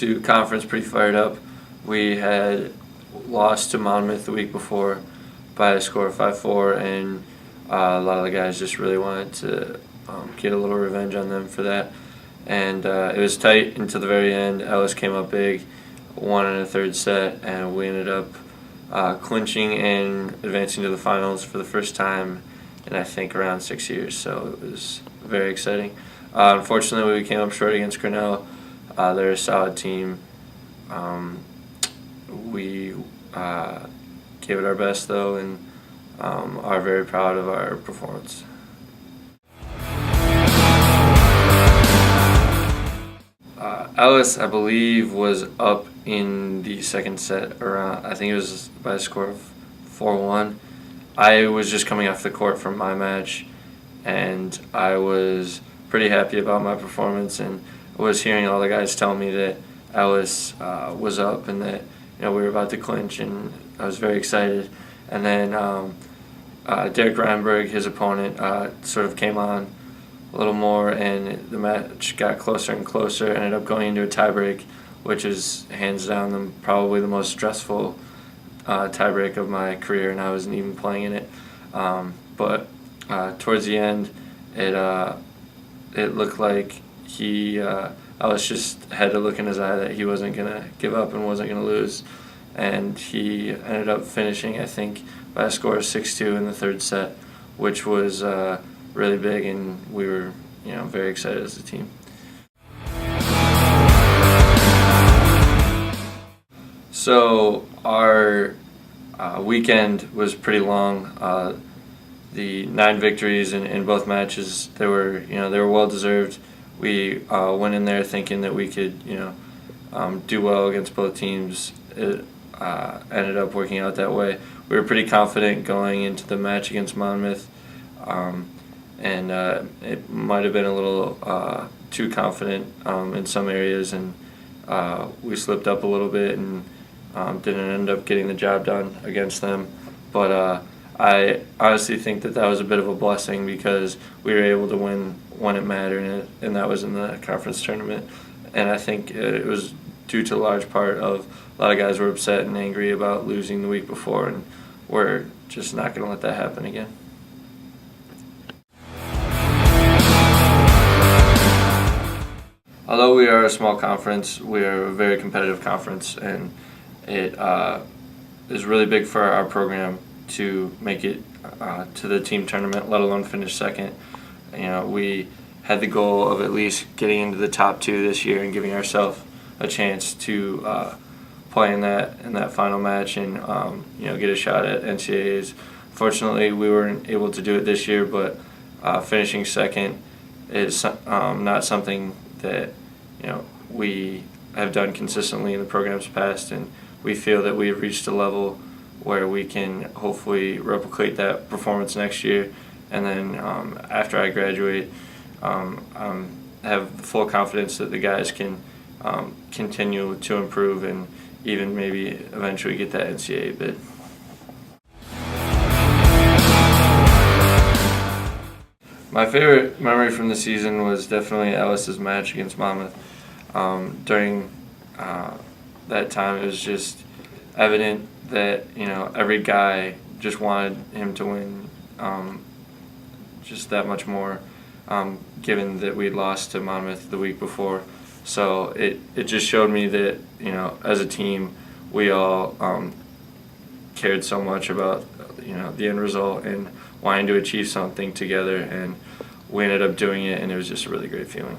into conference pretty fired up. We had lost to Monmouth the week before by a score of 5-4, and a lot of the guys just really wanted to get a little revenge on them for that. And it was tight until the very end. Ellis came up big, won in a third set, and we ended up clinching and advancing to the finals for the first time in I think around 6 years. So it was very exciting. Unfortunately, we came up short against Grinnell. They're a solid team. We gave it our best though, and are very proud of our performance. Ellis, I believe, was up in the second set around, I think it was by a score of 4-1. I was just coming off the court from my match, and I was pretty happy about my performance, and I was hearing all the guys tell me that Ellis was up and that we were about to clinch, and I was very excited. And then Derek Reinberg, his opponent, sort of came on a little more, and the match got closer and closer. Ended up going into a tiebreak, which is hands down probably the most stressful tiebreak of my career, and I wasn't even playing in it. But towards the end, it looked like Ellis just had a look in his eye that he wasn't gonna give up and wasn't gonna lose, and he ended up finishing, I think, by a score of 6-2 in the third set, which was really big, and we were very excited as a team. So our weekend was pretty long. The 9 victories in both matches, they were well deserved. We went in there thinking that we could do well against both teams. It ended up working out that way. We were pretty confident going into the match against Monmouth, and it might have been a little too confident in some areas, and we slipped up a little bit and didn't end up getting the job done against them. But I honestly think that was a bit of a blessing, because we were able to win when it mattered, and that was in the conference tournament. And I think it was due to a large part of a lot of guys were upset and angry about losing the week before, and we're just not going to let that happen again. Although we are a small conference, we are a very competitive conference, and it is really big for our program to make it to the team tournament, let alone finish second. We had the goal of at least getting into the top 2 this year and giving ourselves a chance to play in that final match and get a shot at NCAAs. Fortunately, we weren't able to do it this year, but finishing second is not something that we have done consistently in the program's past, and we feel that we've reached a level where we can hopefully replicate that performance next year. And then after I graduate, have full confidence that the guys can continue to improve and even maybe eventually get that NCAA bid. My favorite memory from the season was definitely Ellis's match against Monmouth. During that time, it was just evident that every guy just wanted him to win just that much more, given that we'd lost to Monmouth the week before. So it just showed me that as a team we all cared so much about the end result and wanting to achieve something together, and we ended up doing it, and it was just a really great feeling.